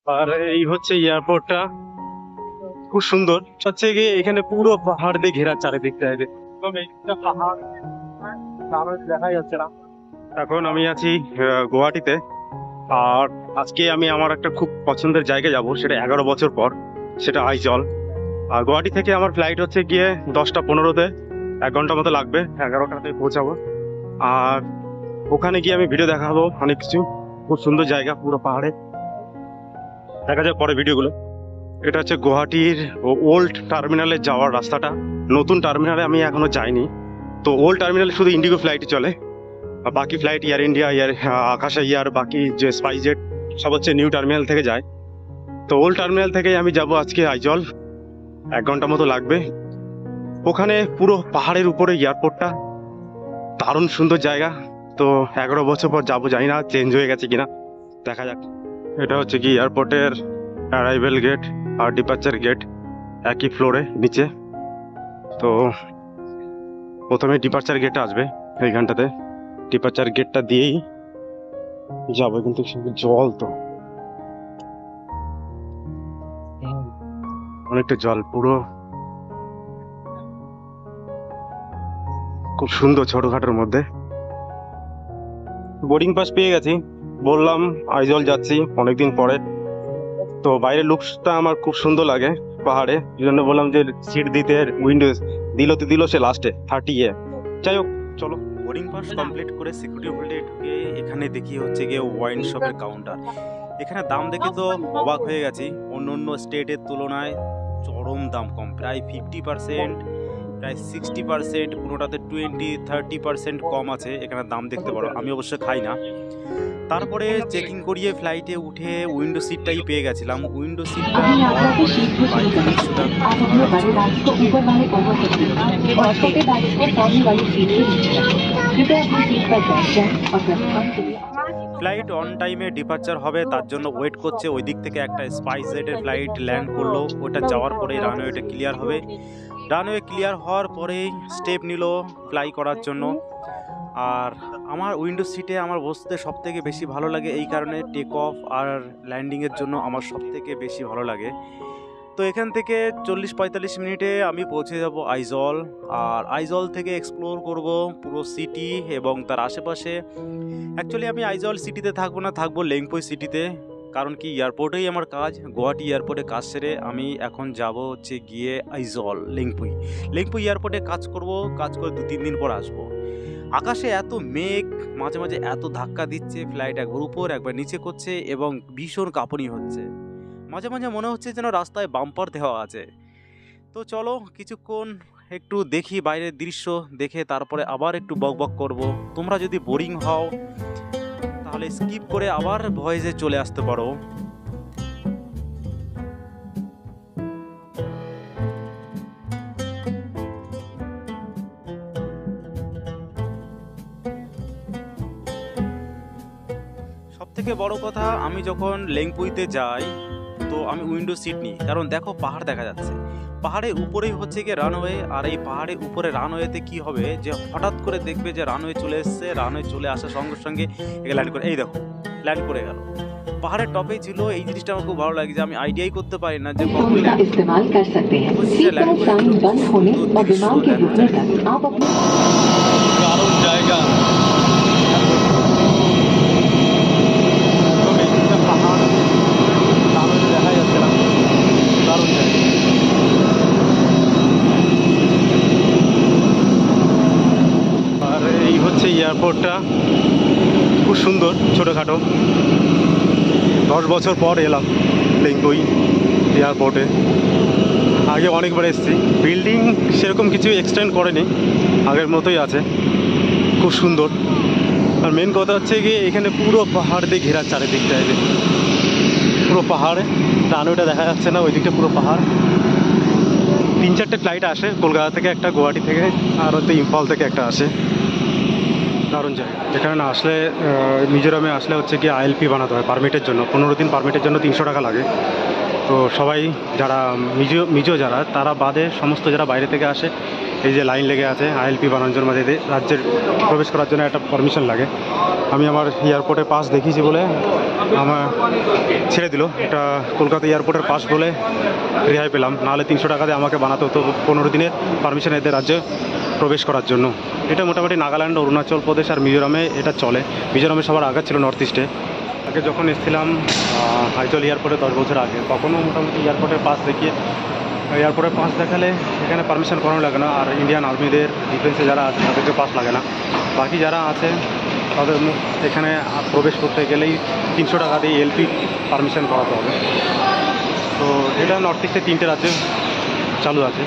আর এই হচ্ছে এয়ারপোর্টটা, খুব সুন্দর। হচ্ছে গিয়ে এখানে পুরো পাহাড় দিয়ে ঘেরা চারিদিকটা, একদম এইটা পাহাড়, পাহাড় দেখা যাচ্ছে না। এখন আমি আছি গুয়াহাটিতে। আর আজকে আমি আমার একটা খুব পছন্দের জায়গায় যাব, সেটা 11 বছর পর, সেটা আইজল। আর গুয়াহাটি থেকে আমার ফ্লাইট হচ্ছে গিয়ে 10টা 15-তে, 1 ঘন্টা মতো লাগবে, 11টাতে পৌঁছাবো। আর ওখানে গিয়ে আমি ভিডিও দেখাবো অনেক কিছু। খুব সুন্দর জায়গা, পুরো পাহাড়ে। দেখা যায় পরে ভিডিওগুলো। এটা হচ্ছে গুয়াহাটির ওল্ড টার্মিনালে যাওয়ার রাস্তাটা। নতুন টার্মিনালে আমি এখনো যাইনি। তো ওল্ড টার্মিনালে শুধু ইন্ডিগো ফ্লাইটই চলে, আর বাকি ফ্লাইট এয়ার ইন্ডিয়া, আকাশা এয়ার, বাকি যে স্পাইসজেট সব হচ্ছে নিউ টার্মিনাল থেকে যায়। তো ওল্ড টার্মিনাল থেকে আমি যাব আজকে আইজল, 1 ঘন্টা মতো লাগবে। ওখানে পুরো পাহাড়ের উপরে এয়ারপোর্টটা, দারুণ সুন্দর জায়গা। তো 11 বছর পর যাবো, জানি না চেঞ্জ হয়ে গেছে কিনা, দেখা যাক। এটা হচ্ছে কি এয়ারপোর্টের অ্যারাইভেল গেট আর ডিপার্চার গেট, একই ফ্লোরে নিচে। তো প্রথমে ডিপার্চার গেট আসবে এইখানটাতে, ডিপার্চার গেটটা দিয়েই যাবো। কিন্তু জল তো অনেকটা, জল পুরো খুব সুন্দর, ছোটখাটোর মধ্যে। বোর্ডিং পাস পেয়ে গেছি, বললাম আইজল যাচ্ছি অনেকদিন পরে। তো বাইরের লুকসটা আমার খুব সুন্দর লাগে পাহাড়ে, এই জন্য বললাম যে সিট দিতে। উইন্ডোজ দিল সে লাস্টে 30-এ। যাই হোক, চলো। বোর্ডিং পাস কমপ্লিট করে সিকিউরিটি হোল্ডে ঢুকে এখানে দেখি হচ্ছে গিয়ে ওয়াইন শপের কাউন্টার। এখানে দাম দেখে তো অবাক হয়ে গেছি, অন্য অন্য স্টেটের তুলনায় চরম দাম কম, প্রায় 50%, প্রায় 60%, কোনোটাতে 20-30% কম আছে। এখানে দাম দেখতে পারো। আমি অবশ্য খাই না। তারপরে চেকিং করিয়ে ফ্লাইটে উঠে উইন্ডো সিটটাই পেয়ে গেছিলাম। উইন্ডো সিটটা अपनी পাওয়ার यात्रा को পরে शीघ्र शुरू বাইরে करें। দৃশ্যটা आप খুব अपने ভালো बड़े লাগছিল। बैग को ऊपर वाले कवर पर रखें और छोटे बैग को सामने वाली सीट के नीचे रखें। कृपया अपनी सीट पर बैठ जाएं और प्रस्थान के लिए ফ্লাইট অন টাইমে ডিপার্চার হবে, তার জন্য ওয়েট করছে। ওই দিক থেকে একটা স্পাইস জেটের ফ্লাইট ল্যান্ড করলো। ওটা যাওয়ার পরেই রানওয়েটা ক্লিয়ার হবে। রানওয়ে ক্লিয়ার হওয়ার পরেই স্টেপ নিল ফ্লাই করার জন্য। আর আমার উইন্ডো সিটে আমার বসতে সবথেকে বেশি ভালো লাগে, এই কারণে টেক অফ আর ল্যান্ডিংয়ের জন্য আমার সবথেকে বেশি ভালো লাগে। তো এখান থেকে 40-45 মিনিটে আমি পৌঁছে যাব আইজল। আর আইজল থেকে এক্সপ্লোর করব পুরো সিটি এবং তার আশেপাশে। অ্যাকচুয়ালি আমি আইজল সিটিতে থাকবো না, থাকবো লেংপুই সিটিতে। কারণ কি, এয়ারপোর্টেই আমার কাজ। গুয়াহাটি এয়ারপোর্টে কাজ সেরে আমি এখন যাব হচ্ছে গিয়ে আইজল, লেংপুই। লেংপুই এয়ারপোর্টে কাজ করব, কাজ করে 2-3 দিন পর আসবো। আকাশে এত মেঘ, মাঝে মাঝে এত ধাক্কা দিচ্ছে, ফ্লাইট একবার উপর একবার নিচে করছে এবং ভীষণ কাঁপুনি হচ্ছে। মাঝে মাঝে মনে হচ্ছে যেন রাস্তায় বাম্পার দেওয়া আছে। তো চলো কিছুক্ষণ একটু দেখি বাইরের দৃশ্য, দেখে তারপরে আবার একটু বকবক করব। তোমরা যদি বোরিং হও তাহলে স্কিপ করে আবার ভয়েসে চলে আসতে পারো। সব থেকে বড় কথা, আমি যখন লেংপুইতে যাই তো আমি উইন্ডো সিট নিই, কারণ দেখো পাহাড় দেখা যাচ্ছে। পাহাড়ের উপরেই হচ্ছে গিয়ে রানওয়ে। আর এই পাহাড়ের উপরে রানওয়েতে কি হবে যে হঠাৎ করে দেখবে যে রানওয়ে চলে এসছে, রানওয়ে চলে আসার সঙ্গে সঙ্গে ল্যান্ড করে, এই দেখো ল্যান্ড করে গেল। পাহাড়ের টপেই ছিল। এই জিনিসটা আমার খুব ভালো লাগে যে আমি আইডিয়াই করতে পারি না যে কখন का ল্যান্ড করবে। इस्तेमाल कर सकते हैं। सीट बेल्ट साइन बंद होने और विमान के रुकने तक आप अपने দারুণ জায়গা, একদম এইটা পাহাড়, দারুণ দেখা যাচ্ছে না, দারুণ জায়গা। আর এই হচ্ছে এয়ারপোর্টটা, খুব সুন্দর, ছোটোখাটো। 10 বছর পর এলাম লেংপুই এয়ারপোর্টে। আগে অনেকবার এসেছি। বিল্ডিং সেরকম কিছু এক্সটেন্ড করেনি, আগের মতোই আছে, খুব সুন্দর। আর মেন কথা হচ্ছে কি, এখানে পুরো পাহাড় দিয়ে ঘেরা চারিদিকটা, এই যে পুরো পাহাড়ে। রানওয়েটা দেখা যাচ্ছে না, ওই দিকটা পুরো পাহাড়। 3-4টে ফ্লাইট আসে, কলকাতা থেকে একটা, গুয়াহাটি থেকে, আর হচ্ছে ইম্ফল থেকে একটা আসে। দারুণ জায়গা। এখানে না আসলে, মিজোরামে আসলে হচ্ছে কি আইএলপি বানাতে হয় পারমিটের জন্য। 15 দিন পারমিটের জন্য 300 টাকা লাগে। তো সবাই যারা মিজো যারা তারা বাদে সমস্ত যারা বাইরে থেকে আসে, এই যে লাইন লেগে আছে আইএলপি বানানোর মাঝে রাজ্যের প্রবেশ করার জন্য একটা পারমিশন লাগে। আমি আমার এয়ারপোর্টে পাস দেখিয়েছি বলে আমার ছেড়ে দিল। এটা কলকাতা এয়ারপোর্টের পাস বলে রেহাই পেলাম, নাহলে 300 টাকা দিয়ে আমাকে বানাতে হতো 15 দিনের পারমিশন এদের রাজ্যে প্রবেশ করার জন্য। এটা মোটামুটি নাগাল্যান্ড, অরুণাচল প্রদেশ আর মিজোরামে এটা চলে। মিজোরামে সবার আগে ছিল নর্থ ইস্টে। আগে যখন এসেছিলাম হাইজল এয়ারপোর্টে 10 বছর আগে, তখনও মোটামুটি এয়ারপোর্টের পাস দেখিয়ে, এয়ারপোর্টের পাস দেখালে এখানে পারমিশন করানো লাগে না। আর ইন্ডিয়ান আর্মিদের ডিফেন্সে যারা আছে তাদেরকে পাস লাগে না। বাকি যারা আছে তাদের এখানে প্রবেশ করতে গেলেই 300 টাকা দিয়ে এলপি পারমিশন করাতে হবে। তো এটা নর্থ ইস্টে 3টে রাজ্যে চালু আছে।